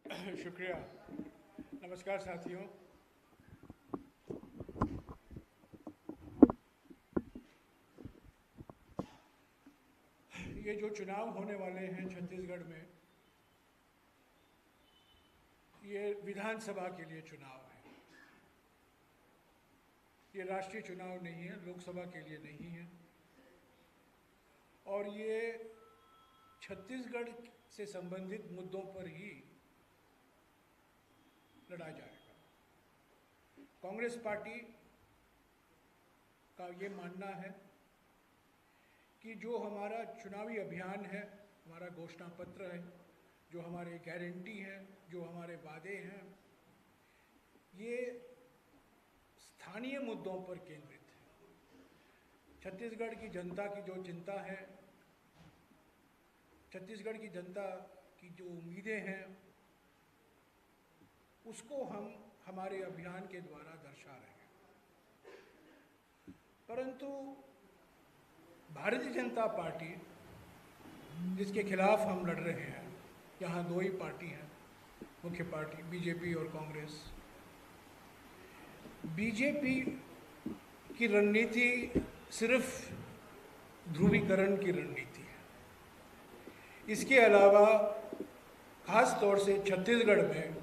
शुक्रिया। नमस्कार साथियों। ये जो चुनाव होने वाले हैं छत्तीसगढ़ में, ये विधानसभा के लिए चुनाव है। ये राष्ट्रीय चुनाव नहीं है, लोकसभा के लिए नहीं है। और ये छत्तीसगढ़ से संबंधित मुद्दों पर ही लड़ा जाएगा। कांग्रेस पार्टी का ये मानना है कि जो हमारा चुनावी अभियान है, हमारा घोषणा पत्र है, जो हमारे गारंटी है, जो हमारे वादे हैं, ये स्थानीय मुद्दों पर केंद्रित है। छत्तीसगढ़ की जनता की जो चिंता है, छत्तीसगढ़ की जनता की जो उम्मीदें हैं, उसको हम हमारे अभियान के द्वारा दर्शा रहे हैं। परंतु भारतीय जनता पार्टी, जिसके खिलाफ हम लड़ रहे हैं, यहाँ दो ही पार्टी हैं, मुख्य पार्टी बीजेपी और कांग्रेस। बीजेपी की रणनीति सिर्फ ध्रुवीकरण की रणनीति है। इसके अलावा खास तौर से छत्तीसगढ़ में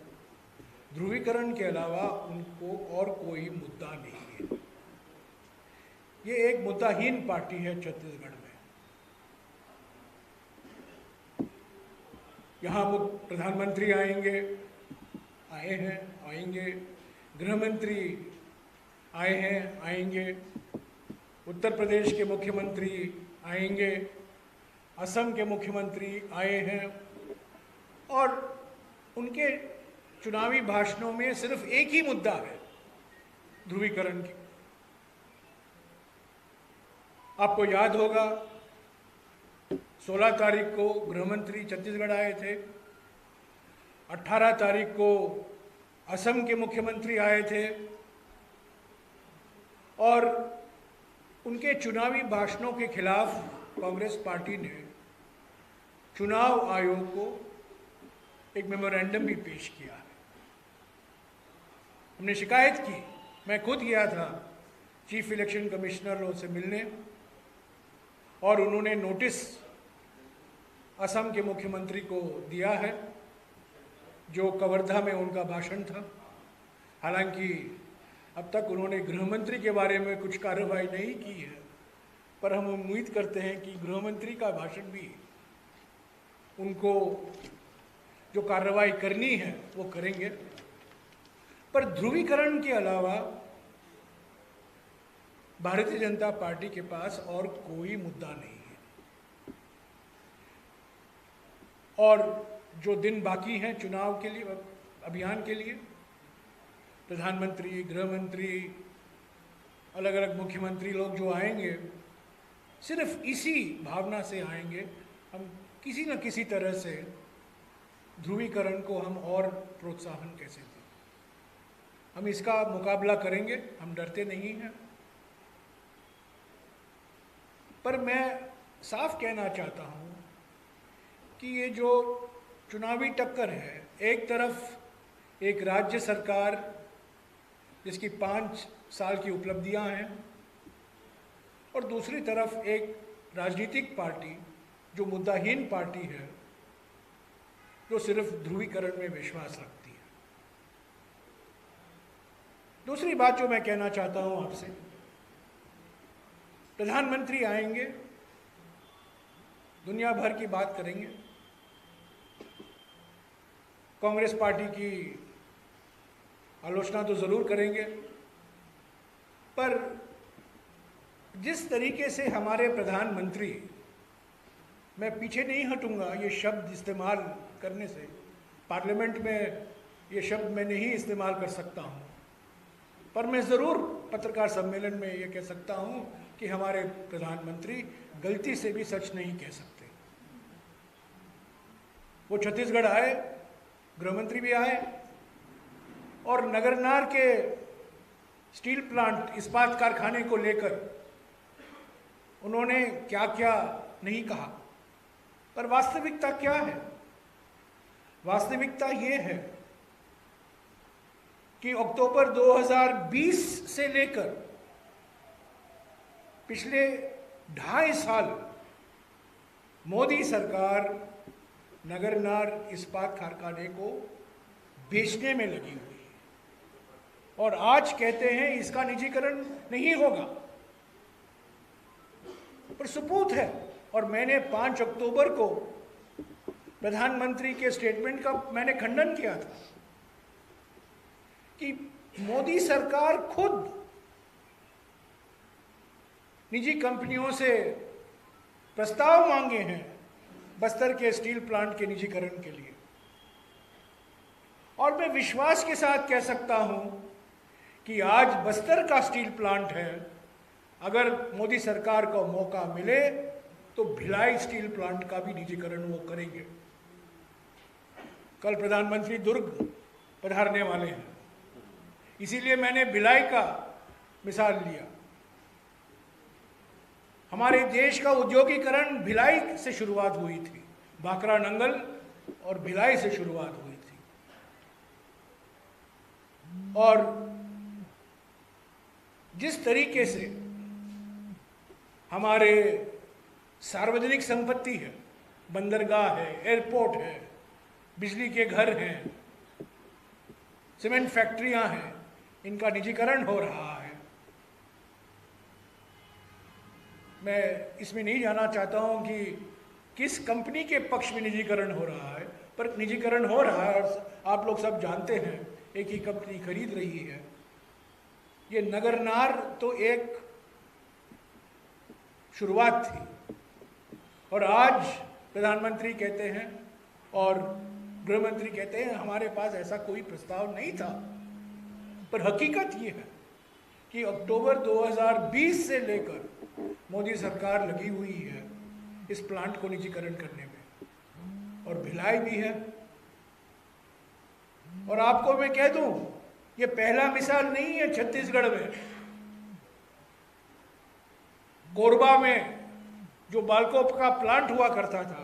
ध्रुवीकरण के अलावा उनको और कोई मुद्दा नहीं है। ये एक मुद्दाहीन पार्टी है छत्तीसगढ़ में। यहाँ प्रधानमंत्री आएंगे, आए हैं, आएंगे, गृहमंत्री आए हैं, आएंगे, उत्तर प्रदेश के मुख्यमंत्री आएंगे, असम के मुख्यमंत्री आए हैं, और उनके चुनावी भाषणों में सिर्फ एक ही मुद्दा है, ध्रुवीकरण की। आपको याद होगा 16 तारीख को गृहमंत्री छत्तीसगढ़ आए थे, 18 तारीख को असम के मुख्यमंत्री आए थे, और उनके चुनावी भाषणों के खिलाफ कांग्रेस पार्टी ने चुनाव आयोग को एक मेमोरेंडम भी पेश किया है। हमने शिकायत की, मैं खुद गया था चीफ इलेक्शन कमिश्नर से मिलने, और उन्होंने नोटिस असम के मुख्यमंत्री को दिया है, जो कवर्धा में उनका भाषण था। हालांकि अब तक उन्होंने गृहमंत्री के बारे में कुछ कार्रवाई नहीं की है, पर हम उम्मीद करते हैं कि गृहमंत्री का भाषण भी उनको जो कार्रवाई करनी है वो करेंगे। पर ध्रुवीकरण के अलावा भारतीय जनता पार्टी के पास और कोई मुद्दा नहीं है। और जो दिन बाकी हैं चुनाव के लिए, अभियान के लिए, प्रधानमंत्री, गृहमंत्री, अलग अलग मुख्यमंत्री लोग जो आएंगे, सिर्फ इसी भावना से आएंगे, हम किसी न किसी तरह से ध्रुवीकरण को हम और प्रोत्साहन कैसे दें। हम इसका मुकाबला करेंगे, हम डरते नहीं हैं। पर मैं साफ कहना चाहता हूँ कि ये जो चुनावी टक्कर है, एक तरफ एक राज्य सरकार जिसकी 5 साल की उपलब्धियां हैं, और दूसरी तरफ एक राजनीतिक पार्टी जो मुद्दाहीन पार्टी है, जो सिर्फ ध्रुवीकरण में विश्वास रखती है। दूसरी बात जो मैं कहना चाहता हूं आपसे, प्रधानमंत्री आएंगे, दुनिया भर की बात करेंगे, कांग्रेस पार्टी की आलोचना तो जरूर करेंगे, पर जिस तरीके से हमारे प्रधानमंत्री, मैं पीछे नहीं हटूंगा ये शब्द इस्तेमाल करने से, पार्लियामेंट में ये शब्द मैं नहीं इस्तेमाल कर सकता हूं, पर मैं ज़रूर पत्रकार सम्मेलन में ये कह सकता हूं कि हमारे प्रधानमंत्री गलती से भी सच नहीं कह सकते। वो छत्तीसगढ़ आए, गृहमंत्री भी आए, और नगरनार के स्टील प्लांट, इस्पात कारखाने को लेकर उन्होंने क्या क्या नहीं कहा, पर वास्तविकता क्या है? वास्तविकता ये है कि अक्टूबर 2020 से लेकर पिछले 2.5 साल मोदी सरकार नगरनार इस्पात कारखाने को बेचने में लगी हुई है और आज कहते हैं इसका निजीकरण नहीं होगा, पर सबूत है। और मैंने 5 अक्टूबर को प्रधानमंत्री के स्टेटमेंट का मैंने खंडन किया था कि मोदी सरकार खुद निजी कंपनियों से प्रस्ताव मांगे हैं बस्तर के स्टील प्लांट के निजीकरण के लिए। और मैं विश्वास के साथ कह सकता हूं कि आज बस्तर का स्टील प्लांट है, अगर मोदी सरकार को मौका मिले तो भिलाई स्टील प्लांट का भी निजीकरण वो करेंगे। कल प्रधानमंत्री दुर्ग पधारने वाले हैं, इसीलिए मैंने भिलाई का मिसाल लिया। हमारे देश का उद्योगीकरण भिलाई से शुरुआत हुई थी, भाखड़ा नंगल और भिलाई से शुरुआत हुई थी। और जिस तरीके से हमारे सार्वजनिक संपत्ति है, बंदरगाह है, एयरपोर्ट है, बिजली के घर हैं, सीमेंट फैक्ट्रियां हैं, इनका निजीकरण हो रहा है। मैं इसमें नहीं जाना चाहता हूं कि किस कंपनी के पक्ष में निजीकरण हो रहा है, पर निजीकरण हो रहा है और आप लोग सब जानते हैं एक ही कंपनी खरीद रही है। ये नगरनार तो एक शुरुआत थी और आज प्रधानमंत्री कहते हैं और गृहमंत्री कहते हैं हमारे पास ऐसा कोई प्रस्ताव नहीं था। पर हकीकत ये है कि अक्टूबर 2020 से लेकर मोदी सरकार लगी हुई है इस प्लांट को निजीकरण करने में, और भिलाई भी है। और आपको मैं कह दूं, ये पहला मिसाल नहीं है। छत्तीसगढ़ में कोरबा में जो बालकोप का प्लांट हुआ करता था,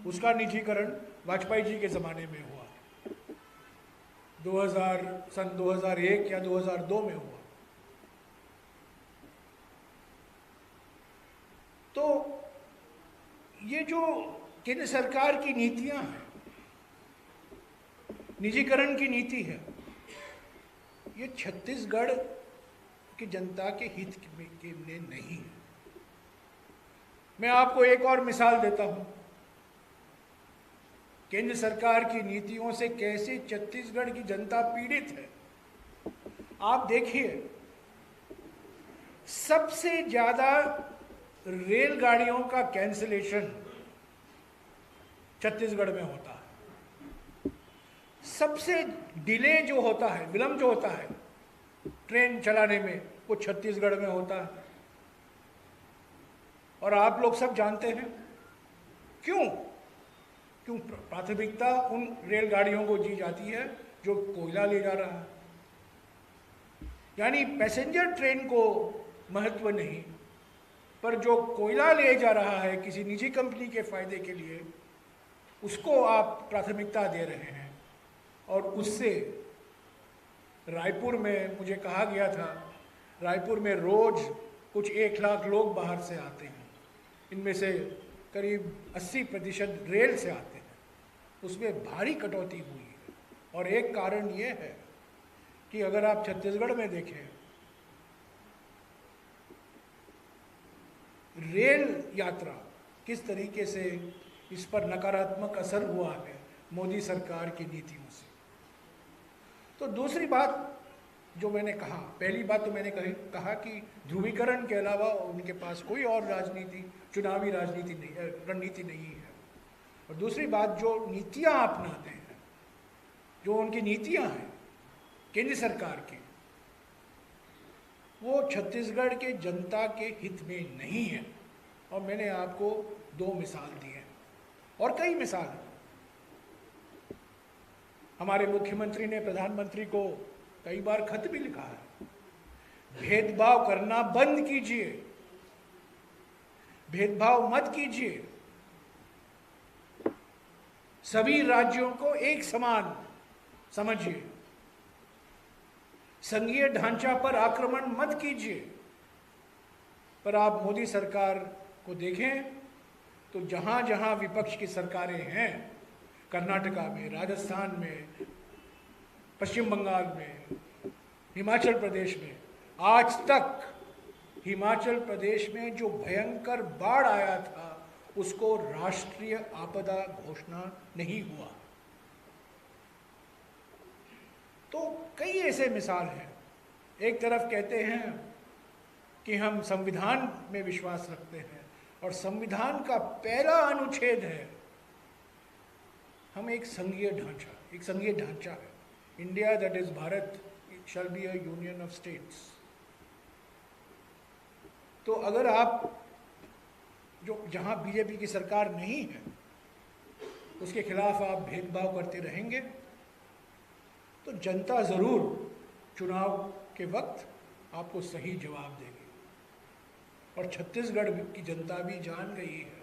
उसका निजीकरण वाजपेयी जी के जमाने में हुआ, सन 2001 या 2002 में हुआ। तो ये जो केंद्र सरकार की नीतियां हैं, निजीकरण की नीति है, ये छत्तीसगढ़ की जनता के हित के लिए नहीं है। मैं आपको एक और मिसाल देता हूं, केंद्र सरकार की नीतियों से कैसे छत्तीसगढ़ की जनता पीड़ित है। आप देखिए, सबसे ज्यादा रेलगाड़ियों का कैंसिलेशन छत्तीसगढ़ में होता है। सबसे डिले जो होता है, विलंब जो होता है ट्रेन चलाने में, वो छत्तीसगढ़ में होता है। और आप लोग सब जानते हैं क्यों प्राथमिकता उन रेलगाड़ियों को दी जाती है जो कोयला ले जा रहा है। यानी पैसेंजर ट्रेन को महत्व नहीं, पर जो कोयला ले जा रहा है किसी निजी कंपनी के फायदे के लिए, उसको आप प्राथमिकता दे रहे हैं। और उससे रायपुर में मुझे कहा गया था, रायपुर में रोज कुछ 1 लाख लोग बाहर से आते हैं, इनमें से करीब 80% रेल से आते हैं। उसमें भारी कटौती हुई है। और एक कारण ये है कि अगर आप छत्तीसगढ़ में देखें, रेल यात्रा किस तरीके से इस पर नकारात्मक असर हुआ है मोदी सरकार की नीतियों से। तो दूसरी बात जो मैंने कहा, पहली बात तो मैंने कहा कि ध्रुवीकरण के अलावा उनके पास कोई और राजनीति, चुनावी राजनीति नहीं, रणनीति नहीं है। और दूसरी बात, जो नीतियां अपनाते हैं, जो उनकी नीतियां हैं केंद्र सरकार की, वो छत्तीसगढ़ के जनता के हित में नहीं है। और मैंने आपको 2 मिसाल दी हैं और कई मिसाल हैं। हमारे मुख्यमंत्री ने प्रधानमंत्री को कई बार खत भी लिखा है, भेदभाव करना बंद कीजिए, भेदभाव मत कीजिए। सभी राज्यों को एक समान समझिए, संघीय ढांचा पर आक्रमण मत कीजिए। पर आप मोदी सरकार को देखें तो जहां जहां विपक्ष की सरकारें हैं, कर्नाटका में, राजस्थान में, पश्चिम बंगाल में, हिमाचल प्रदेश में, आज तक हिमाचल प्रदेश में जो भयंकर बाढ़ आया था उसको राष्ट्रीय आपदा घोषणा नहीं हुआ। तो कई ऐसे मिसाल हैं। एक तरफ कहते हैं कि हम संविधान में विश्वास रखते हैं और संविधान का पहला अनुच्छेद है हम एक संघीय ढांचा है। India that is Bharat shall be a union of states. तो अगर आप जो जहां बीजेपी की सरकार नहीं है उसके खिलाफ आप भेदभाव करते रहेंगे तो जनता जरूर चुनाव के वक्त आपको सही जवाब देगी। और छत्तीसगढ़ की जनता भी जान गई है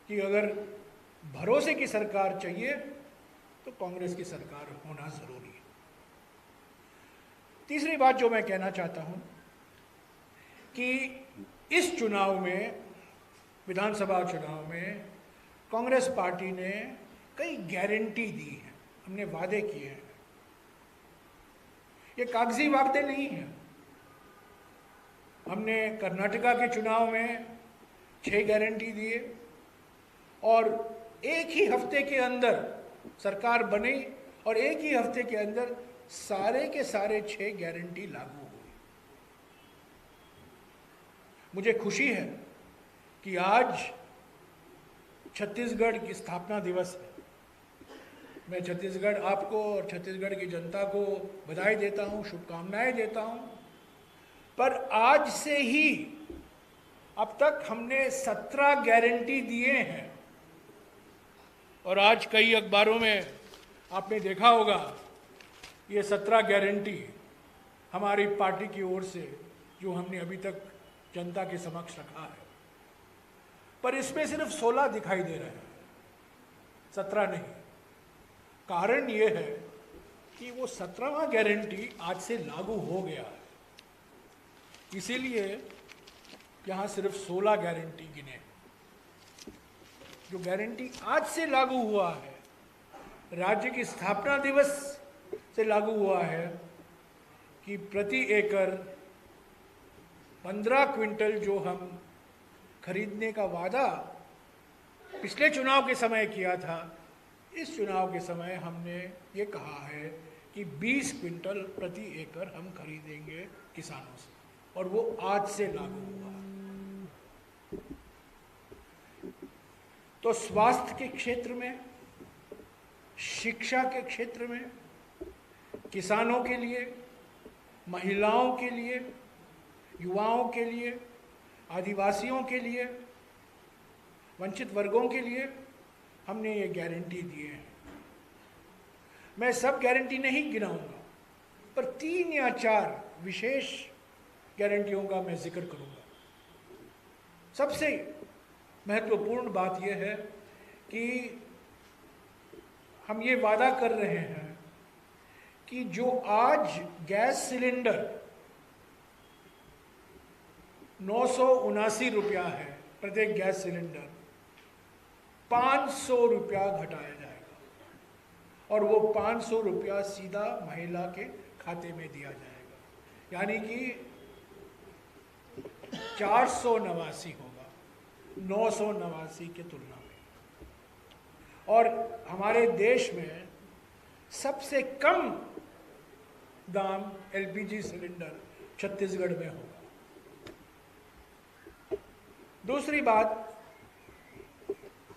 कि अगर भरोसे की सरकार चाहिए तो कांग्रेस की सरकार होना जरूरी है। तीसरी बात जो मैं कहना चाहता हूं कि इस चुनाव में, विधानसभा चुनाव में, कांग्रेस पार्टी ने कई गारंटी दी है, हमने वादे किए हैं। ये कागजी वादे नहीं हैं। हमने कर्नाटका के चुनाव में 6 गारंटी दिए और एक ही हफ्ते के अंदर सरकार बनी और एक ही हफ्ते के अंदर सारे के सारे 6 गारंटी लागू हुई। मुझे खुशी है कि आज छत्तीसगढ़ की स्थापना दिवस है। मैं छत्तीसगढ़ आपको और छत्तीसगढ़ की जनता को बधाई देता हूं, शुभकामनाएं देता हूं। पर आज से ही अब तक हमने 17 गारंटी दिए हैं और आज कई अखबारों में आपने देखा होगा ये 17 गारंटी हमारी पार्टी की ओर से जो हमने अभी तक जनता के समक्ष रखा है। पर इसमें सिर्फ 16 दिखाई दे रहे हैं, 17 नहीं। कारण ये है कि वो 17वां गारंटी आज से लागू हो गया है, इसीलिए यहाँ सिर्फ 16 गारंटी गिने। जो गारंटी आज से लागू हुआ है, राज्य की स्थापना दिवस से लागू हुआ है कि प्रति एकड़ 15 क्विंटल जो हम खरीदने का वादा पिछले चुनाव के समय किया था, इस चुनाव के समय हमने ये कहा है कि 20 क्विंटल प्रति एकड़ हम खरीदेंगे किसानों से, और वो आज से लागू हुआ। तो स्वास्थ्य के क्षेत्र में, शिक्षा के क्षेत्र में, किसानों के लिए, महिलाओं के लिए, युवाओं के लिए, आदिवासियों के लिए, वंचित वर्गों के लिए हमने ये गारंटी दिए हैं। मैं सब गारंटी नहीं गिनाऊंगा, पर 3 या 4 विशेष गारंटियों का मैं जिक्र करूंगा। सबसे महत्वपूर्ण बात यह है कि हम ये वादा कर रहे हैं कि जो आज गैस सिलेंडर 979 रुपया है प्रत्येक गैस सिलेंडर, 500 रुपया घटाया जाएगा और वो 500 रुपया सीधा महिला के खाते में दिया जाएगा, यानी कि 489 होगा 989 के तुलना में। और हमारे देश में सबसे कम दाम एलपीजी सिलेंडर छत्तीसगढ़ में होगा। दूसरी बात,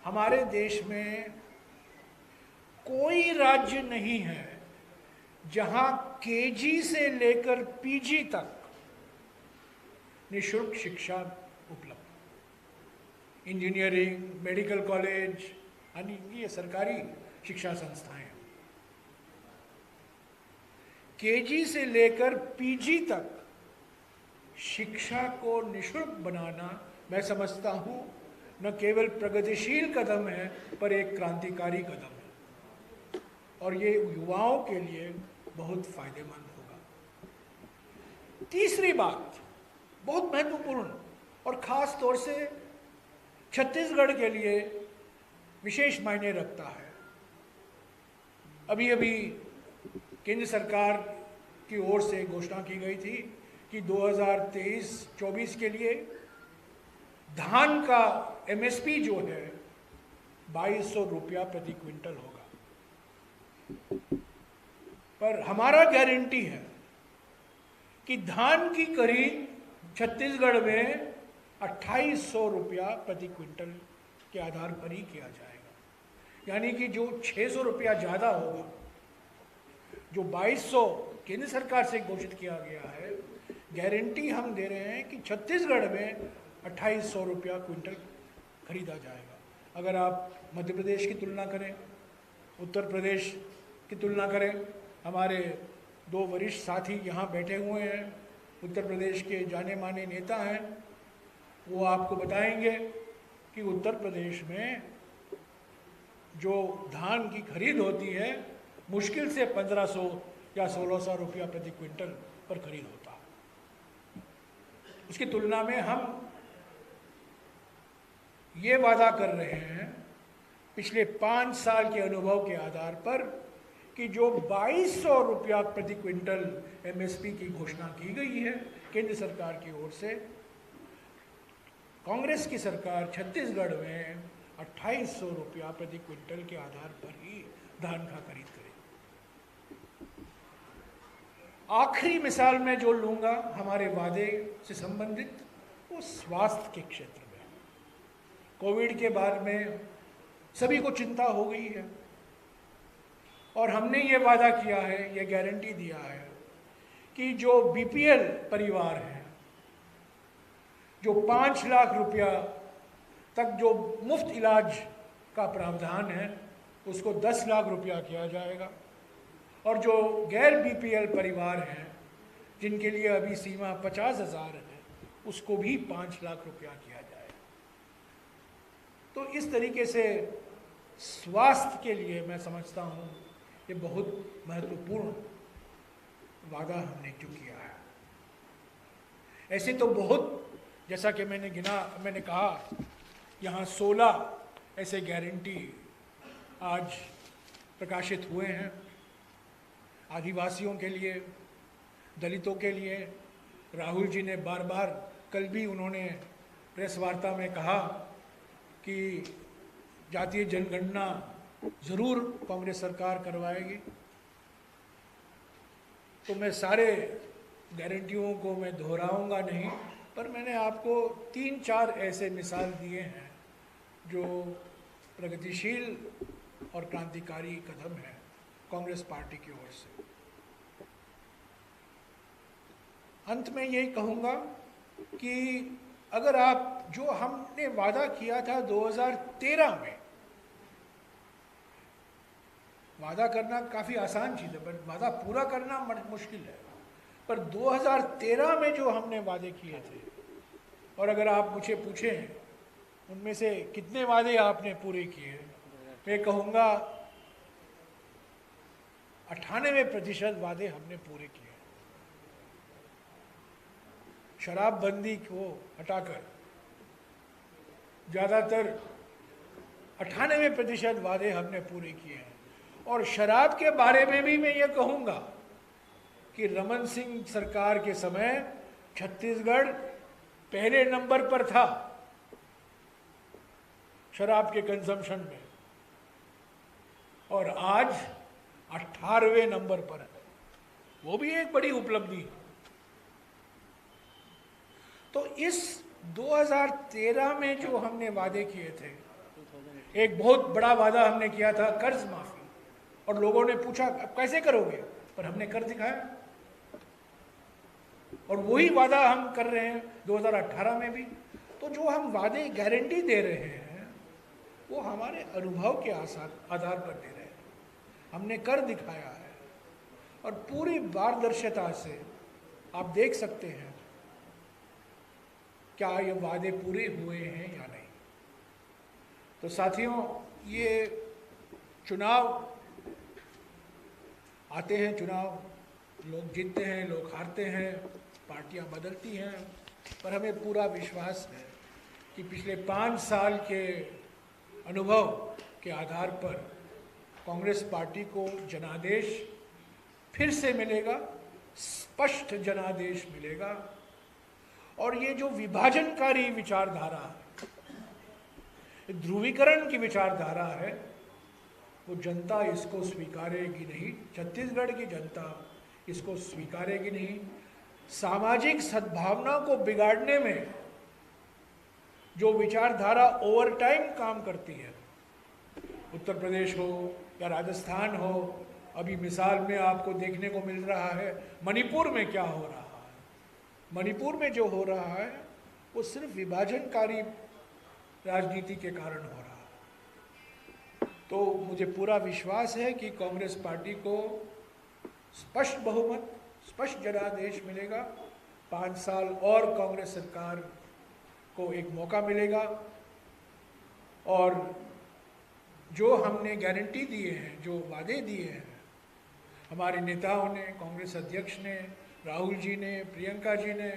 हमारे देश में कोई राज्य नहीं है जहां केजी से लेकर पीजी तक निःशुल्क शिक्षा उपलब्ध। इंजीनियरिंग, मेडिकल कॉलेज, यानी ये सरकारी शिक्षा संस्थाएं, केजी से लेकर पीजी तक शिक्षा को निःशुल्क बनाना, मैं समझता हूं न केवल प्रगतिशील कदम है पर एक क्रांतिकारी कदम है और ये युवाओं के लिए बहुत फायदेमंद होगा। तीसरी बात बहुत महत्वपूर्ण और ख़ास तौर से छत्तीसगढ़ के लिए विशेष मायने रखता है। अभी अभी केंद्र सरकार की ओर से घोषणा की गई थी कि 2023-24 के लिए धान का एमएसपी जो है 2200 रुपया प्रति क्विंटल होगा, पर हमारा गारंटी है कि धान की खरीद छत्तीसगढ़ में 2800 रुपया प्रति क्विंटल के आधार पर ही किया जाएगा। यानी कि जो 600 रुपया ज़्यादा होगा, जो 2200 केंद्र सरकार से घोषित किया गया है, गारंटी हम दे रहे हैं कि छत्तीसगढ़ में 2800 रुपया क्विंटल खरीदा जाएगा। अगर आप मध्य प्रदेश की तुलना करें, उत्तर प्रदेश की तुलना करें, हमारे दो वरिष्ठ साथी यहाँ बैठे हुए हैं, उत्तर प्रदेश के जाने माने नेता हैं, वो आपको बताएंगे कि उत्तर प्रदेश में जो धान की खरीद होती है मुश्किल से 1500 या 1600 रुपया प्रति क्विंटल पर खरीद होता है। उसकी तुलना में हम ये वादा कर रहे हैं पिछले 5 साल के अनुभव के आधार पर कि जो 2200 रुपया प्रति क्विंटल एमएसपी की घोषणा की गई है केंद्र सरकार की ओर से, कांग्रेस की सरकार छत्तीसगढ़ में 2800 रुपया प्रति क्विंटल के आधार पर ही धान का खरीद करेगी। आखिरी मिसाल मैं जो लूंगा हमारे वादे से संबंधित, वो स्वास्थ्य के क्षेत्र में। कोविड के बारे में सभी को चिंता हो गई है और हमने ये वादा किया है, ये गारंटी दिया है कि जो बीपीएल परिवार हैं, जो 5 लाख रुपया तक जो मुफ्त इलाज का प्रावधान है, उसको 10 लाख रुपया किया जाएगा और जो गैर बीपीएल परिवार हैं जिनके लिए अभी सीमा 50,000 है, उसको भी 5 लाख रुपया किया जाएगा। तो इस तरीके से स्वास्थ्य के लिए मैं समझता हूँ ये बहुत महत्वपूर्ण वादा हमने जो किया है। ऐसे तो बहुत, जैसा कि मैंने कहा, यहाँ 16 ऐसे गारंटी आज प्रकाशित हुए हैं आदिवासियों के लिए, दलितों के लिए। राहुल जी ने बार बार, कल भी उन्होंने प्रेस वार्ता में कहा कि जातीय जनगणना ज़रूर कांग्रेस सरकार करवाएगी। तो मैं सारे गारंटियों को मैं दोहराऊंगा नहीं, पर मैंने आपको 3-4 ऐसे मिसाल दिए हैं जो प्रगतिशील और क्रांतिकारी कदम है कांग्रेस पार्टी की ओर से। अंत में यही कहूँगा कि अगर आप, जो हमने वादा किया था 2013 में, वादा करना काफ़ी आसान चीज़ है पर वादा पूरा करना मुश्किल है, पर 2013 में जो हमने वादे किए थे, और अगर आप मुझे पूछें उनमें से कितने वादे आपने पूरे किए, मैं कहूँगा 98% वादे हमने पूरे किए। शराबबंदी को हटाकर ज़्यादातर 98% वादे हमने पूरे किए हैं। और शराब के बारे में भी मैं ये कहूँगा कि रमन सिंह सरकार के समय छत्तीसगढ़ पहले नंबर पर था शराब के कंजम्पशन में, और आज 18वें नंबर पर है। वो भी एक बड़ी उपलब्धि है। तो इस 2013 में जो हमने वादे किए थे, एक बहुत बड़ा वादा हमने किया था कर्ज माफी, और लोगों ने पूछा अब कैसे करोगे, पर हमने कर दिखाया। और वही वादा हम कर रहे हैं 2018 में भी। तो जो हम वादे गारंटी दे रहे हैं वो हमारे अनुभव के आधार पर दे रहे हैं, हमने कर दिखाया है। और पूरी पारदर्शिता से आप देख सकते हैं क्या ये वादे पूरे हुए हैं या नहीं। तो साथियों, ये चुनाव आते हैं, चुनाव लोग जीतते हैं, लोग हारते हैं, पार्टियां बदलती हैं, पर हमें पूरा विश्वास है कि पिछले 5 साल के अनुभव के आधार पर कांग्रेस पार्टी को जनादेश फिर से मिलेगा, स्पष्ट जनादेश मिलेगा। और ये जो विभाजनकारी विचारधारा है, ध्रुवीकरण की विचारधारा है, वो जनता इसको स्वीकारेगी नहीं। छत्तीसगढ़ की जनता इसको स्वीकारेगी नहीं। सामाजिक सद्भावना को बिगाड़ने में जो विचारधारा ओवर टाइम काम करती है, उत्तर प्रदेश हो या राजस्थान हो, अभी मिसाल में आपको देखने को मिल रहा है मणिपुर में क्या हो रहा है। मणिपुर में जो हो रहा है वो सिर्फ विभाजनकारी राजनीति के कारण हो रहा है। तो मुझे पूरा विश्वास है कि कांग्रेस पार्टी को स्पष्ट बहुमत, स्पष्ट जनादेश मिलेगा। 5 साल और कांग्रेस सरकार को एक मौका मिलेगा और जो हमने गारंटी दिए हैं, जो वादे दिए हैं हमारे नेताओं ने, कांग्रेस अध्यक्ष ने, राहुल जी ने, प्रियंका जी ने,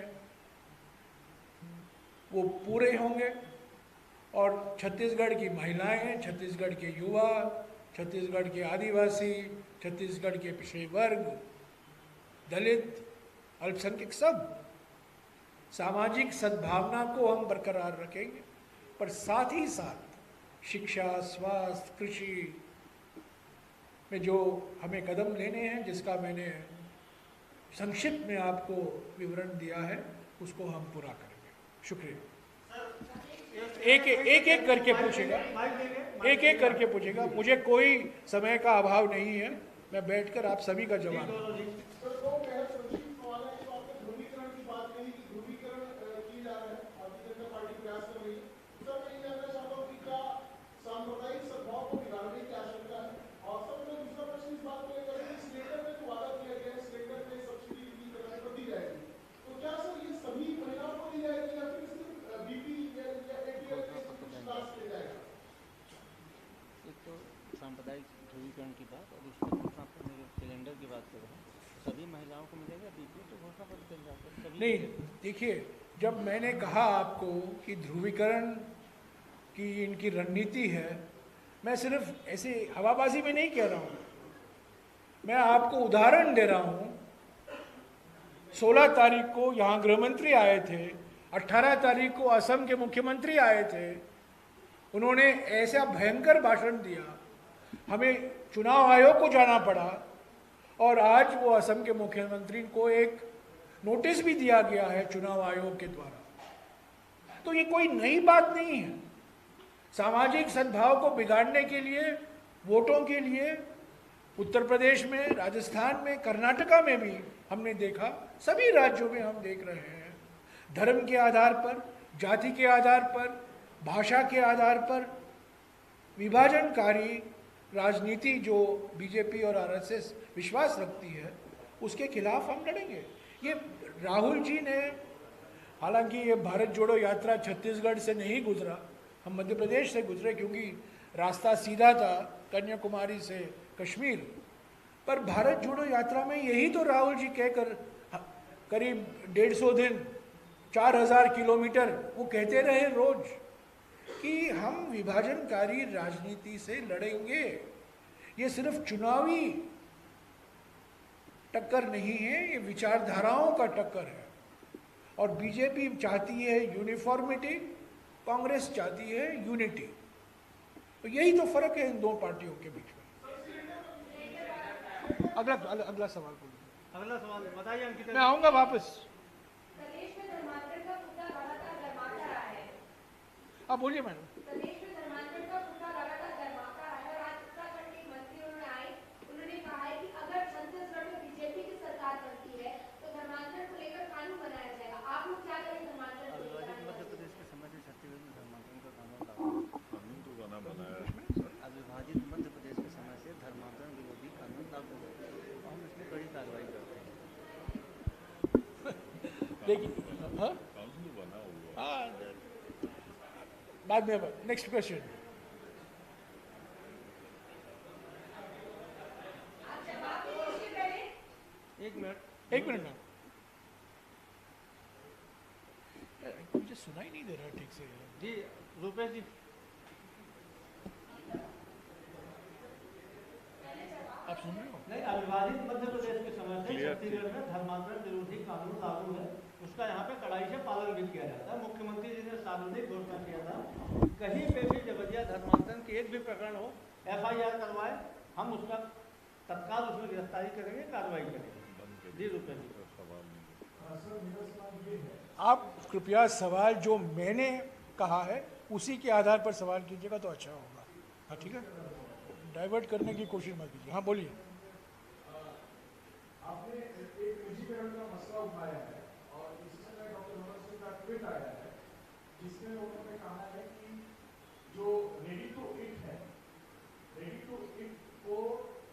वो पूरे होंगे। और छत्तीसगढ़ की महिलाएं, छत्तीसगढ़ के युवा, छत्तीसगढ़ के आदिवासी, छत्तीसगढ़ के पिछड़े वर्ग, दलित, अल्पसंख्यक, सब सामाजिक सद्भावना को हम बरकरार रखेंगे, पर साथ ही साथ शिक्षा, स्वास्थ्य, कृषि में जो हमें कदम लेने हैं, जिसका मैंने संक्षिप्त में आपको विवरण दिया है, उसको हम पूरा करेंगे। शुक्रिया। एक करके पूछेगा, एक करके पूछेगा, मुझे कोई समय का अभाव नहीं है, मैं बैठकर आप सभी का जवाब दूंगा। सांप्रदायिक ध्रुवीकरण की बात और दूसरा घोषणा पत्र सिलेंडर की बात कर रहे हैं, सभी महिलाओं को मिलेगा बीपीएल, तो घोषणा पत्र मिल जाता है। नहीं, देखिए, जब मैंने कहा आपको कि ध्रुवीकरण की इनकी रणनीति है, मैं सिर्फ ऐसे हवाबाजी में नहीं कह रहा हूँ, मैं आपको उदाहरण दे रहा हूँ। 16 तारीख को यहाँ गृहमंत्री आए थे, 18 तारीख को असम के मुख्यमंत्री आए थे, उन्होंने ऐसा भयंकर भाषण दिया, हमें चुनाव आयोग को जाना पड़ा और आज वो असम के मुख्यमंत्री को एक नोटिस भी दिया गया है चुनाव आयोग के द्वारा। तो ये कोई नई बात नहीं है। सामाजिक सद्भाव को बिगाड़ने के लिए, वोटों के लिए उत्तर प्रदेश में, राजस्थान में, कर्नाटका में भी हमने देखा, सभी राज्यों में हम देख रहे हैं, धर्म के आधार पर, जाति के आधार पर, भाषा के आधार पर विभाजनकारी राजनीति जो बीजेपी और आरएसएस विश्वास रखती है, उसके खिलाफ हम लड़ेंगे। ये राहुल जी ने, हालांकि ये भारत जोड़ो यात्रा छत्तीसगढ़ से नहीं गुजरा, हम मध्य प्रदेश से गुजरे क्योंकि रास्ता सीधा था कन्याकुमारी से कश्मीर, पर भारत जोड़ो यात्रा में यही तो राहुल जी कहकर करीब 150 दिन, 4000 किलोमीटर वो कहते रहे रोज कि हम विभाजनकारी राजनीति से लड़ेंगे। ये सिर्फ चुनावी टक्कर नहीं है, ये विचारधाराओं का टक्कर है। और बीजेपी चाहती है यूनिफॉर्मिटी, कांग्रेस चाहती है यूनिटी। तो यही तो फर्क है इन दो पार्टियों के बीच में। अगला सवाल बोलिए। अगला सवाल बताइए अंकित। मैं आऊंगा वापस। प्रदेश में धर्मांतरण का मुद्दा लगातार गर्माता रहा है। आप बोलिए मैडम। प्रदेश में धर्मांतरण का मुद्दा लगातार गर्माता रहा है और आज उत्तराखंड के मंत्री उन्होंने आए, उन्होंने कहा है कि अगर छत्तीसगढ़ में बीजेपी की सरकार बनती है तो धर्मांतरण को लेकर कानून बनाया जाएगा। आप लोग क्या करें धर्मांतरण को लेकर? मध्य प्रदेश के समय से छत्तीसगढ़ में धर्मांतरण का कानून तो बना बनाया है। अविभाजित मध्य प्रदेश के समय से धर्मांतरण विरोधी कानून लागू हो गया है, हम इसमें कड़ी कार्रवाई करते हैं। देखिए, बाद में नेक्स्ट क्वेश्चन। एक मिनट ना यार, मुझे सुनाई नहीं दे रहा ठीक से। जी रुपेश जी आप सुन रहे हो? नहीं, अविभाजित मध्य प्रदेश के समय से छत्तीसगढ़ में धर्मांतरण विरोधी कानून लागू है, उसका यहाँ पे कड़ाई से पालन भी किया जाता है। मुख्यमंत्री जी ने सार्वजनिक घोषणा किया था, कहीं पे भी जबरिया धर्मांतरण की एक भी प्रकरण हो, FIR करवाए, हम उसका तत्काल उसमें गिरफ्तारी करेंगे, कार्रवाई करेंगे। जी रुपेश जी आप कृपया सवाल जो मैंने कहा है उसी के आधार पर सवाल कीजिएगा तो अच्छा होगा। हाँ ठीक है, डाइवर्ट करने की कोशिश मत कीजिए। हाँ बोलिए। आपने एक निजीकरण का मसला उठाया है और इसी समय डॉक्टर रमन सिंह का ट्वीट आया है जिसमें उन्होंने कहा है कि जो रेडी टू ईट है, रेडी टू ईट को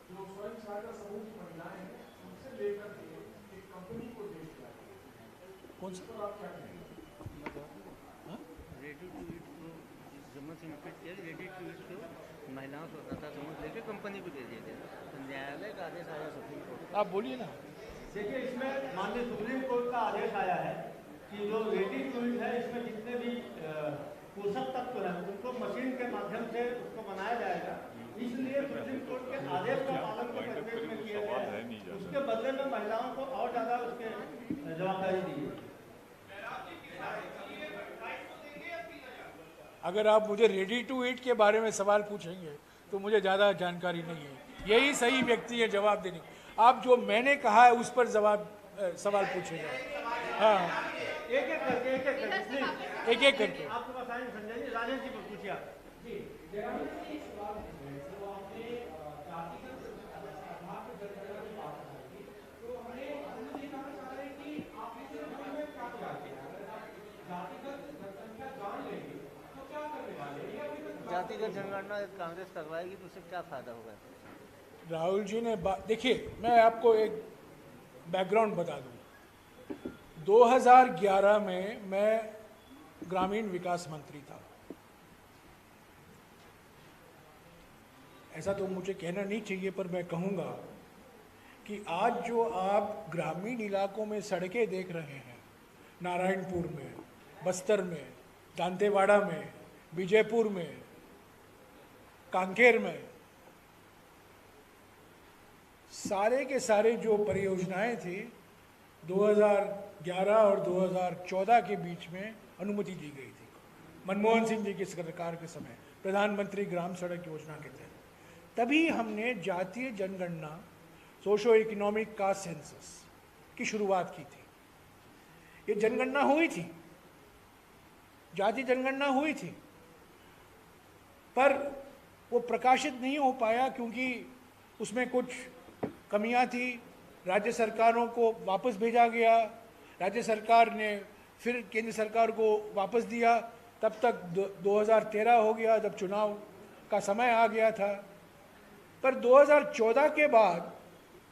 जो स्वयं सहायता समूह की महिलाएं हैं उनसे लेकर के एक कंपनी को दे दिया है। कौन सा? पर आप क्या कहेंगे? रेडी टू ईट को जम्मू से निकट किया, रेडी टू ईट को महिलाओं स्वतंत्रता समूह लेकर कंपनी को दे दिया गया, तो न्यायालय का आदेश आया सुप्रीम कोर्ट। आप बोलिए ना। देखिए, इसमें माननीय सुप्रीम कोर्ट का आदेश आया है कि जो रेडी टू ईट है, इसमें जितने भी पोषक तत्व हैं उनको मशीन के माध्यम से उसको बनाया जाएगा, इसलिए सुप्रीम कोर्ट के आदेश का पालन के परिप्रेक्ष्य में किया गया है। उसके बदले में महिलाओं को और ज़्यादा उसके जवाबदारी दी है। अगर आप मुझे रेडी टू ईट के बारे में सवाल पूछेंगे तो मुझे ज़्यादा जानकारी नहीं है, यही सही व्यक्ति है जवाब देने। आप जो मैंने कहा है उस पर सवाल पूछेगा। हाँ एक एक करके प्लीज, एक एक करके। आपके पास आएंगे संजय जी, राजेश जी को पूछिए आप। जी जयराम जी, एक सवाल है जो आपने जातिगत आधार पर जनगणना की बात की, तो हमने ये कहना चाह रहे हैं कि आप इससे में क्या चाहते हैं? अगर आप जातिगत जनसंख्या जान लेंगे तो क्या करने वाले हैं? जातिगत जनगणना कांग्रेस करवाएगी तो उससे क्या फायदा होगा? राहुल जी ने देखिए, मैं आपको एक बैकग्राउंड बता दूं। 2011 में मैं ग्रामीण विकास मंत्री था। ऐसा तो मुझे कहना नहीं चाहिए पर मैं कहूँगा कि आज जो आप ग्रामीण इलाकों में सड़कें देख रहे हैं, नारायणपुर में, बस्तर में, दांतेवाड़ा में, बीजेपुर में, कांकेर में, सारे के सारे जो परियोजनाएं थी 2011 और 2014 के बीच में अनुमति दी गई थी मनमोहन सिंह जी की सरकार के समय, प्रधानमंत्री ग्राम सड़क योजना के तहत। तभी हमने जातीय जनगणना, सोशो इकोनॉमिक कास्ट सेंसस की शुरुआत की थी। ये जनगणना हुई थी, जातीय जनगणना हुई थी, पर वो प्रकाशित नहीं हो पाया क्योंकि उसमें कुछ कमियां थी। राज्य सरकारों को वापस भेजा गया, राज्य सरकार ने फिर केंद्र सरकार को वापस दिया, तब तक 2013 हो गया जब चुनाव का समय आ गया था। पर 2014 के बाद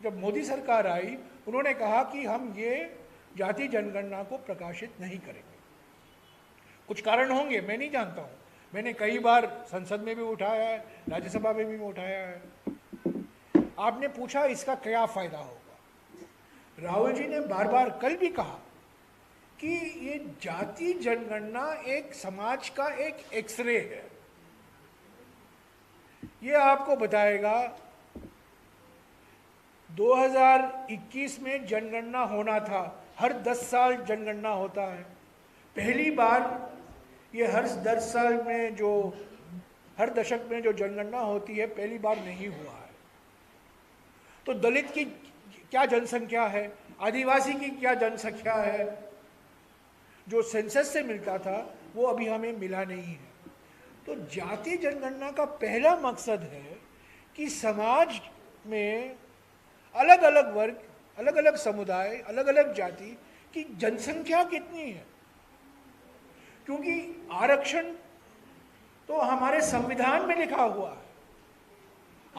जब मोदी सरकार आई, उन्होंने कहा कि हम ये जातीय जनगणना को प्रकाशित नहीं करेंगे। कुछ कारण होंगे, मैं नहीं जानता हूँ, मैंने कई बार संसद में भी उठाया है, राज्यसभा में भी उठाया है। आपने पूछा इसका क्या फायदा होगा। राहुल जी ने बार बार कल भी कहा कि ये जातीय जनगणना एक समाज का एक एक्सरे है। ये आपको बताएगा 2021 में जनगणना होना था, हर 10 साल जनगणना होता है। पहली बार ये हर 10 साल में जो हर दशक में जो जनगणना होती है, पहली बार नहीं हुआ है। तो दलित की क्या जनसंख्या है, आदिवासी की क्या जनसंख्या है, जो सेंसस से मिलता था वो अभी हमें मिला नहीं है। तो जातीय जनगणना का पहला मकसद है कि समाज में अलग अलग वर्ग, अलग अलग समुदाय, अलग अलग जाति की जनसंख्या कितनी है। क्योंकि आरक्षण तो हमारे संविधान में लिखा हुआ है,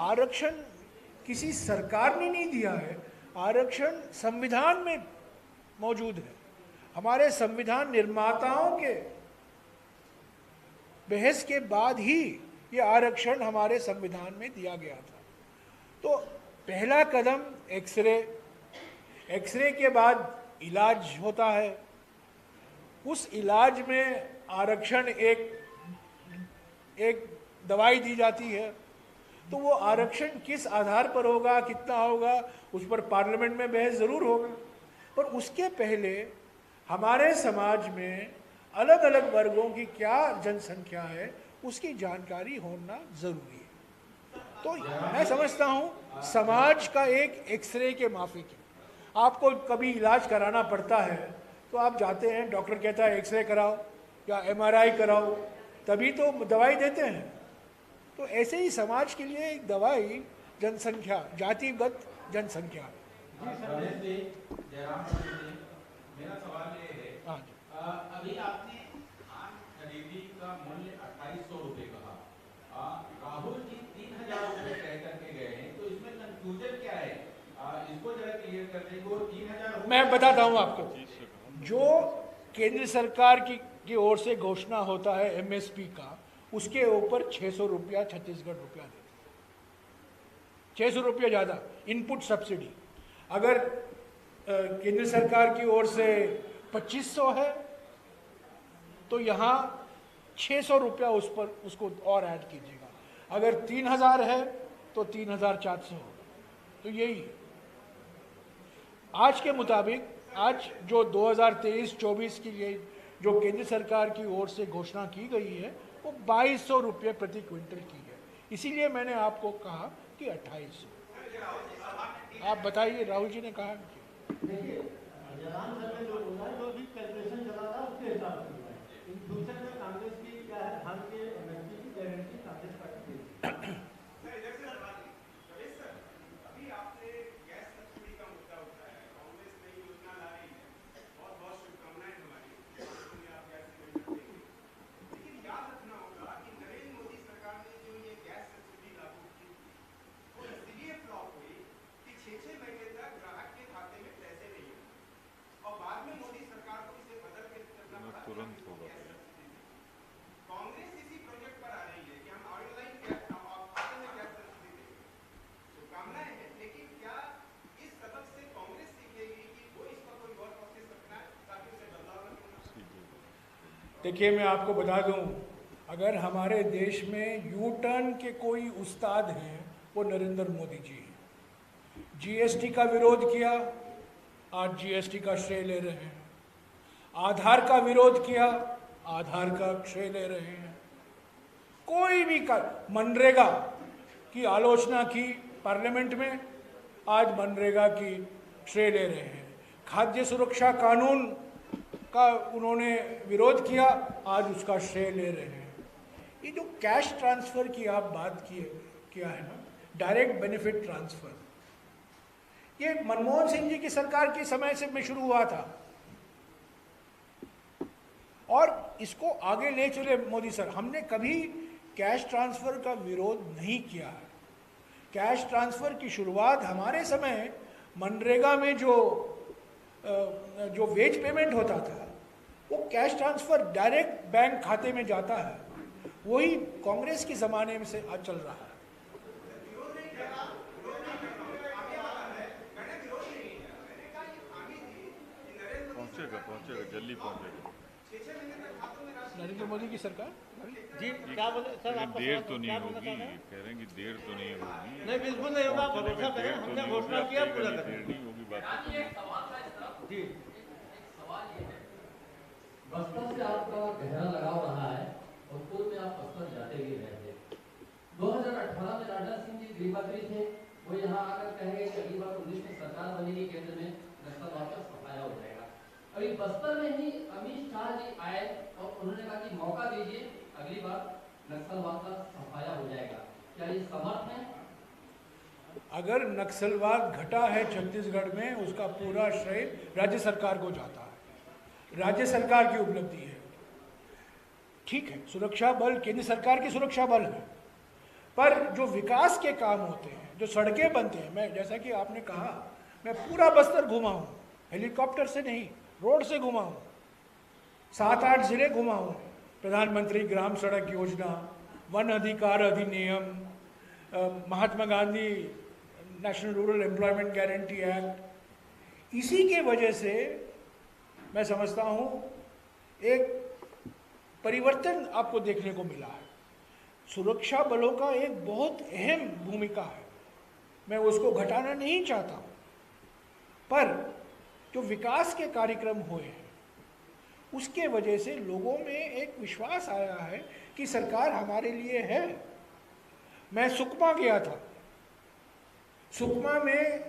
आरक्षण किसी सरकार ने नहीं दिया है, आरक्षण संविधान में मौजूद है। हमारे संविधान निर्माताओं के बहस के बाद ही ये आरक्षण हमारे संविधान में दिया गया था। तो पहला कदम एक्सरे, एक्सरे के बाद इलाज होता है, उस इलाज में आरक्षण एक दवाई दी जाती है, तो वो आरक्षण किस आधार पर होगा, कितना होगा, उस पर पार्लियामेंट में बहस ज़रूर होगा। पर उसके पहले हमारे समाज में अलग अलग वर्गों की क्या जनसंख्या है उसकी जानकारी होना ज़रूरी है। तो मैं समझता हूँ समाज का एक एक्सरे के माफिक है। आपको कभी इलाज कराना पड़ता है तो आप जाते हैं, डॉक्टर कहता है एक्सरे कराओ या MRI कराओ, तभी तो दवाई देते हैं। तो ऐसे ही समाज के लिए एक दवाई जनसंख्या, जातिगत जनसंख्या। रमेश जी, जयराम जी, मेरा सवाल ये है, हाँ जी, अभी आपने धान खरीदी का मूल्य 2800 रुपए कहा, राहुल जी 3000 रुपए कह करके गए हैं, तो इसमें कंफ्यूजन क्या है? इसको जरा क्लियर कर देंगे। वो 3000 मैं बताता हूँ आपको। जो केंद्र सरकार की ओर से घोषणा होता है MSP का, उसके ऊपर 600 रुपया छत्तीसगढ़ रुपया देते, 600 रुपया ज़्यादा इनपुट सब्सिडी। अगर केंद्र सरकार की ओर से 2500 है तो यहाँ 600 रुपया उस पर उसको और ऐड कीजिएगा। अगर 3000 है तो 3400 होगा। तो यही आज के मुताबिक, आज जो 2023-24 के लिए जो केंद्र सरकार की ओर से घोषणा की गई है वो 2200 रुपये प्रति क्विंटल की है। इसीलिए मैंने आपको कहा कि 2800। आप बताइए, राहुल जी ने कहा। देखिए, जयराम सर ने जो बोला है, जो भी कैलकुलेशन चला था उसके हिसाब से हुआ है। इन फ्यूचर में कांग्रेस की क्या है, धान के MSP की गारंटी कांग्रेस पार्टी देगी। अभी आपने गैस सब्सिडी का मुद्दा उठाया, कांग्रेस नई योजना ला रही है, बहुत बहुत शुभकामनाएं हमारी, आप गैस सिलेंडर देंगे। लेकिन याद रखना होगा कि नरेंद्र मोदी सरकार ने जो ये गैस सब्सिडी लागू की वो इसलिए फ्लॉप हुई कि 6-6 महीने तक ग्राहक के खाते में पैसे नहीं आए और बाद में मोदी सरकार को इसे बदल के करना पड़ा। तुरंत होगा। कांग्रेस इसी प्रोजेक्ट पर आ रही है कि हम ऑनलाइन गैस खाते में गैस सब्सिडी देंगे। शुभकामनाएं हैं, लेकिन क्या इस सबक से कांग्रेस सीखेगी कि वो इसका कोई और प्रोसेस रखना है ताकि उसे बदलाव न होना? देखिए, मैं आपको बता दूं, अगर हमारे देश में यू टर्न के कोई उस्ताद हैं वो नरेंद्र मोदी जी हैं। GST का विरोध किया, आज GST का श्रेय ले रहे हैं। आधार का विरोध किया, आधार का श्रेय ले रहे हैं। कोई भी मनरेगा की आलोचना की पार्लियामेंट में, आज मनरेगा की श्रेय ले रहे हैं। खाद्य सुरक्षा कानून का उन्होंने विरोध किया, आज उसका श्रेय ले रहे हैं। ये जो कैश ट्रांसफर की आप बात किया है ना, डायरेक्ट बेनिफिट ट्रांसफर, ये मनमोहन सिंह जी की सरकार के समय से में शुरू हुआ था और इसको आगे ले चले मोदी सर। हमने कभी कैश ट्रांसफर का विरोध नहीं किया है। कैश ट्रांसफर की शुरुआत हमारे समय मनरेगा में जो वेज पेमेंट होता था वो कैश ट्रांसफर डायरेक्ट बैंक खाते में जाता है, वही कांग्रेस के ज़माने में से आज चल रहा है। पहुंचेगा जल्दी पहुंचेगा। नरेंद्र मोदी की सरकार जी क्या बोले सर? आपका देर सवाल तो नहीं क्या बोलना होगी, चाह रहे हैं? कह रहे हैं कि देर तो नहीं होगी। नहीं, बिल्कुल नहीं होगा, भरोसा करें, हमने घोषणा किया, पूरा देर करें। नहीं होगी, बात जी बस्तर से आपका गहरा लगाव रहा है और पूर्व में आप बस्तर जाते भी रहे थे। 2018 में राजनाथ सिंह जी गृहमंत्री थे, वो यहाँ आकर कहे कि अगली बार 19 में सरकार बनेगी, केंद्र में नक्सलवाद का सफाया हो जाएगा। अभी बस्तर में ही अमित शाह जी आए और उन्होंने कहा कि मौका दीजिए, अगली बार नक्सलवाद का सफाया हो जाएगा। क्या ये समर्थ है? अगर नक्सलवाद घटा है छत्तीसगढ़ में, उसका पूरा श्रेय राज्य सरकार को जाता है। राज्य सरकार की उपलब्धि है। ठीक है, सुरक्षा बल केंद्र सरकार की सुरक्षा बल है, पर जो विकास के काम होते हैं, जो सड़कें बनते हैं, मैं जैसा कि आपने कहा, मैं पूरा बस्तर घुमा हूँ, हेलीकॉप्टर से नहीं, रोड से घुमा हूँ, 7-8 जिले घुमा हूँ। प्रधानमंत्री ग्राम सड़क योजना, वन अधिकार अधिनियम, Mahatma Gandhi national rural employment guarantee act, इसी के वजह से मैं समझता हूँ एक परिवर्तन आपको देखने को मिला है। सुरक्षा बलों का एक बहुत अहम भूमिका है, मैं उसको घटाना नहीं चाहता हूँ, पर जो विकास के कार्यक्रम हुए हैं उसके वजह से लोगों में एक विश्वास आया है कि सरकार हमारे लिए है। मैं सुकमा गया था, सुकमा में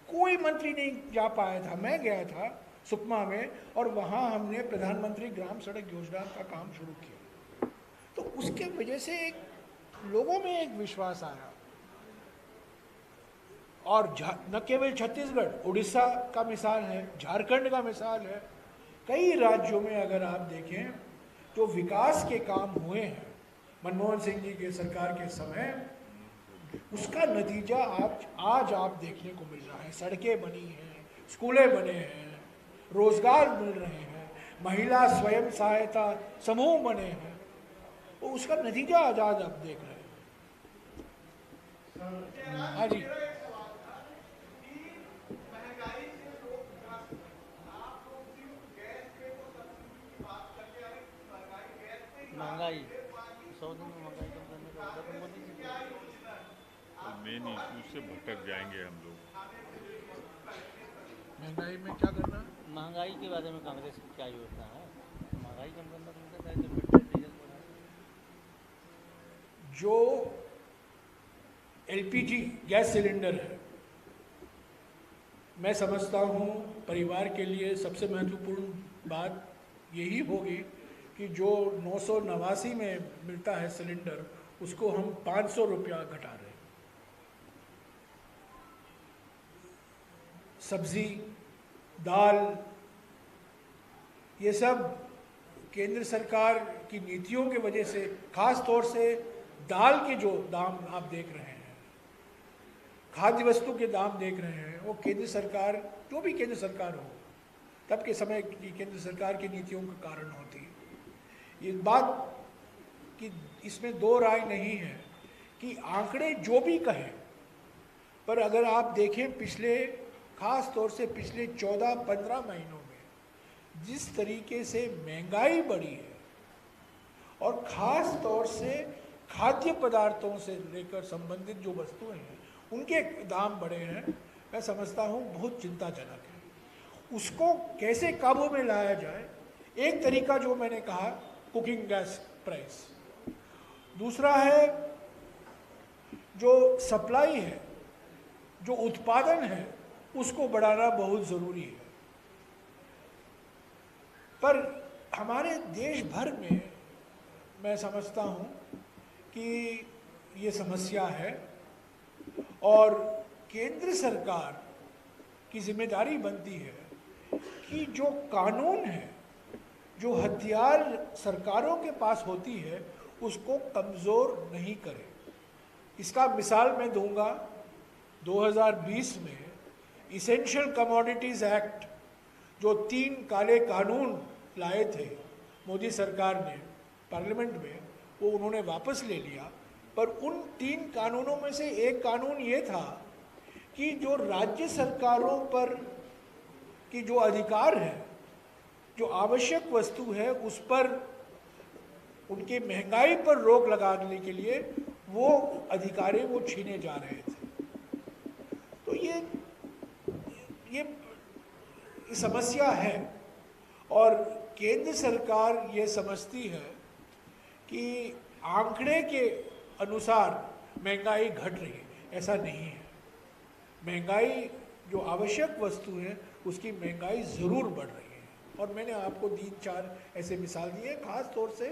कोई मंत्री नहीं जा पाया था, मैं गया था सुकमा में, और वहाँ हमने प्रधानमंत्री ग्राम सड़क योजना का काम शुरू किया। तो उसके वजह से एक लोगों में एक विश्वास आया। और न केवल छत्तीसगढ़, उड़ीसा का मिसाल है, झारखंड का मिसाल है, कई राज्यों में अगर आप देखें तो विकास के काम हुए हैं मनमोहन सिंह जी के सरकार के समय, उसका नतीजा आज आप देखने को मिल रहा है। सड़कें बनी हैं, स्कूलें बने हैं, रोजगार मिल रहे हैं, महिला स्वयं सहायता समूह बने हैं, तो उसका नतीजा आज आप देख रहे हैं। हाँ जी, महंगाई 100 दिन में महंगाई कम करने का वादा तो मोदी जी का। तो मेन इशू से भटक जाएंगे हम लोग। महंगाई में क्या करना? महंगाई के बारे में कांग्रेस की क्या योजना है? महंगाई कम करना तो उनका दायित्व, पेट्रोल डीजल बढ़ा। जो एलपीजी गैस सिलेंडर है, मैं समझता हूँ परिवार के लिए सबसे महत्वपूर्ण बात यही होगी कि जो 989 में मिलता है सिलेंडर, उसको हम 500 रुपया घटा रहे हैं। सब्जी, दाल, ये सब केंद्र सरकार की नीतियों की वजह से, खास तौर से दाल के जो दाम आप देख रहे हैं, खाद्य वस्तु के दाम देख रहे हैं, वो केंद्र सरकार, जो भी केंद्र सरकार हो तब के समय की केंद्र सरकार की नीतियों का कारण होती है। ये बात कि इसमें दो राय नहीं है कि आंकड़े जो भी कहें, पर अगर आप देखें पिछले, खास तौर से पिछले 14-15 महीनों में जिस तरीके से महंगाई बढ़ी है, और खास तौर से खाद्य पदार्थों से लेकर संबंधित जो वस्तुएं हैं उनके दाम बढ़े हैं, मैं समझता हूँ बहुत चिंताजनक है। उसको कैसे काबू में लाया जाए, एक तरीका जो मैंने कहा कुकिंग गैस प्राइस, दूसरा है जो सप्लाई है, जो उत्पादन है, उसको बढ़ाना बहुत ज़रूरी है। पर हमारे देश भर में मैं समझता हूँ कि ये समस्या है, और केंद्र सरकार की जिम्मेदारी बनती है कि जो कानून है, जो हथियार सरकारों के पास होती है, उसको कमज़ोर नहीं करे। इसका मिसाल मैं दूंगा, 2020 में इसेंशियल कमोडिटीज़ एक्ट, जो 3 काले कानून लाए थे मोदी सरकार ने पार्लियामेंट में, वो उन्होंने वापस ले लिया। पर उन 3 कानूनों में से एक कानून ये था कि जो राज्य सरकारों पर की जो अधिकार है, जो आवश्यक वस्तु है, उस पर उनकी महंगाई पर रोक लगाने के लिए वो अधिकार वो छीने जा रहे थे। तो ये समस्या है, और केंद्र सरकार ये समझती है कि आंकड़े के अनुसार महंगाई घट रही है, ऐसा नहीं है। महंगाई, जो आवश्यक वस्तु है, उसकी महंगाई ज़रूर बढ़ रही है, और मैंने आपको 3-4 ऐसे मिसाल दिए। खास तौर से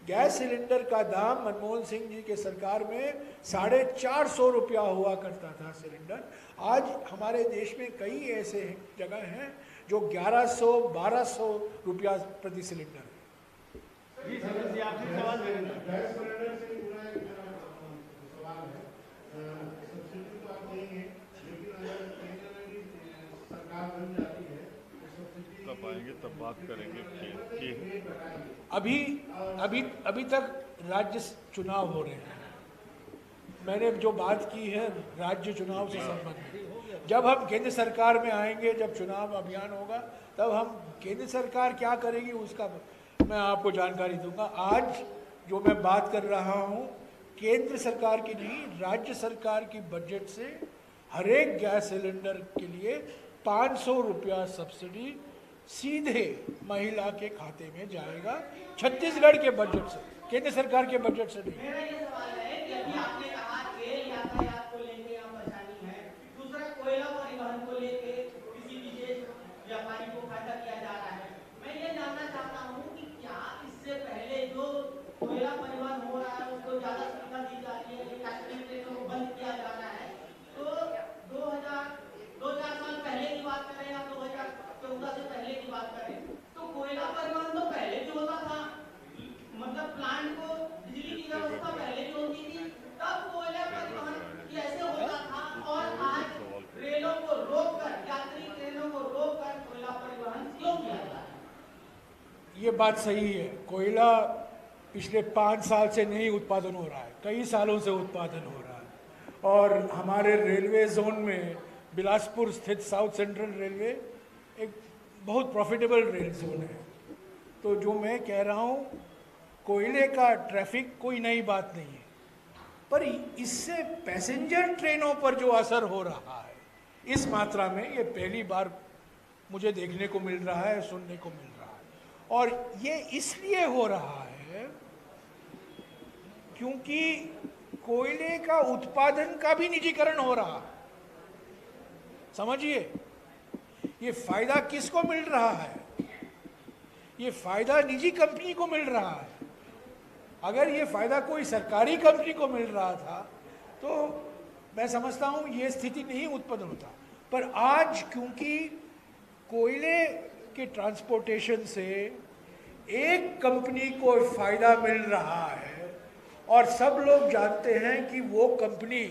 गैस सिलेंडर का दाम मनमोहन सिंह जी के सरकार में 450 रुपया हुआ करता था सिलेंडर। आज हमारे देश में कई ऐसे जगह हैं जो 1100-1200 रुपया प्रति सिलेंडर है। जी सर जी, आपसे सवाल करेंगे। गैस सिलेंडर से जुड़ा एक सवाल है। सब्सिडी तो आप देंगे, लेकिन अगर कहीं ना कहीं सरकार बन जाती है तो सब्सिडी तब आएंगे, तब बात करेंगे कि अभी तक राज्य चुनाव हो रहे हैं। मैंने जो बात की है राज्य चुनाव से संबंधित, जब हम केंद्र सरकार में आएंगे, जब चुनाव अभियान होगा, तब हम केंद्र सरकार क्या करेगी उसका मैं आपको जानकारी दूंगा। आज जो मैं बात कर रहा हूं, केंद्र सरकार की नहीं, राज्य सरकार की बजट से हर एक गैस सिलेंडर के लिए 500 रुपया सब्सिडी सीधे महिला के खाते में जाएगा, छत्तीसगढ़ के बजट से, केंद्र सरकार के बजट से नहीं। मेरा ये सवाल है कि अभी आपने कहा कि यातायात को लेके यहाँ परेशानी है, दूसरा कोयला परिवहन को लेके किसी विशेष व्यापारी को फायदा किया जा रहा है। मैं ये जानना चाहता हूँ कि क्या इससे पहले जो कोयला परिवहन हो रहा है उसको ज्यादा सुविधा दी जा रही है, पैसेंजर ट्रेनों को बंद किया जा रहा है, तो 2-4 साल पहले की बात करें या 2014 से पहले की बात करें, तो कोयला परिवहन तो पहले भी होता था, मतलब प्लांट को बिजली की व्यवस्था पहले भी होती थी, तब कोयला परिवहन कैसे होता था, और आज ट्रेनों को रोककर, यात्री ट्रेनों को रोककर कोयला परिवहन क्यों किया जा रहा है? ये बात सही है, कोयला पिछले 5 साल से नहीं उत्पादन हो रहा है, कई सालों से उत्पादन हो रहा है। और हमारे रेलवे जोन में बिलासपुर स्थित साउथ सेंट्रल रेलवे एक बहुत प्रॉफिटेबल रेल जोन है। तो जो मैं कह रहा हूँ, कोयले का ट्रैफिक कोई नई बात नहीं है, पर इससे पैसेंजर ट्रेनों पर जो असर हो रहा है इस मात्रा में, ये पहली बार मुझे देखने को मिल रहा है, सुनने को मिल रहा है। और ये इसलिए हो रहा है क्योंकि कोयले का उत्पादन का भी निजीकरण हो रहा है। समझिए, ये फायदा किसको मिल रहा है? ये फायदा निजी कंपनी को मिल रहा है। अगर ये फायदा कोई सरकारी कंपनी को मिल रहा था तो मैं समझता हूँ ये स्थिति नहीं उत्पन्न होता। पर आज क्योंकि कोयले के ट्रांसपोर्टेशन से एक कंपनी को फायदा मिल रहा है और सब लोग जानते हैं कि वो कंपनी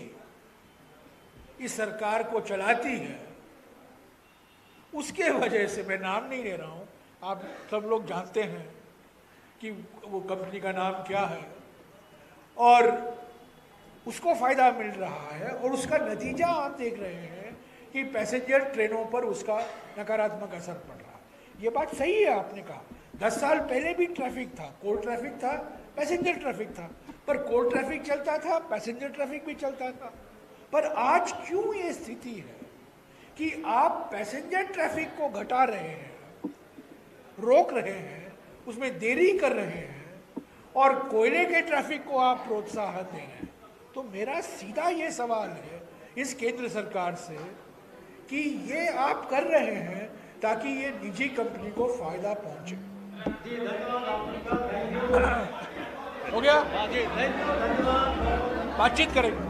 इस सरकार को चलाती है, उसके वजह से, मैं नाम नहीं ले रहा हूँ, आप सब लोग जानते हैं कि वो कंपनी का नाम क्या है, और उसको फायदा मिल रहा है, और उसका नतीजा आप देख रहे हैं कि पैसेंजर ट्रेनों पर उसका नकारात्मक असर पड़ रहा है। ये बात सही है, आपने कहा 10 साल पहले भी ट्रैफिक था, कोल ट्रैफिक था, पैसेंजर ट्रैफिक था, पर कोल ट्रैफिक चलता था, पैसेंजर ट्रैफिक भी चलता था। पर आज क्यों ये स्थिति है कि आप पैसेंजर ट्रैफिक को घटा रहे हैं, रोक रहे हैं, उसमें देरी कर रहे हैं, और कोयले के ट्रैफिक को आप प्रोत्साहन दे रहे हैं? तो मेरा सीधा ये सवाल है इस केंद्र सरकार से कि ये आप कर रहे हैं ताकि ये निजी कंपनी को फायदा पहुंचे। हो गया, बातचीत करेंगे।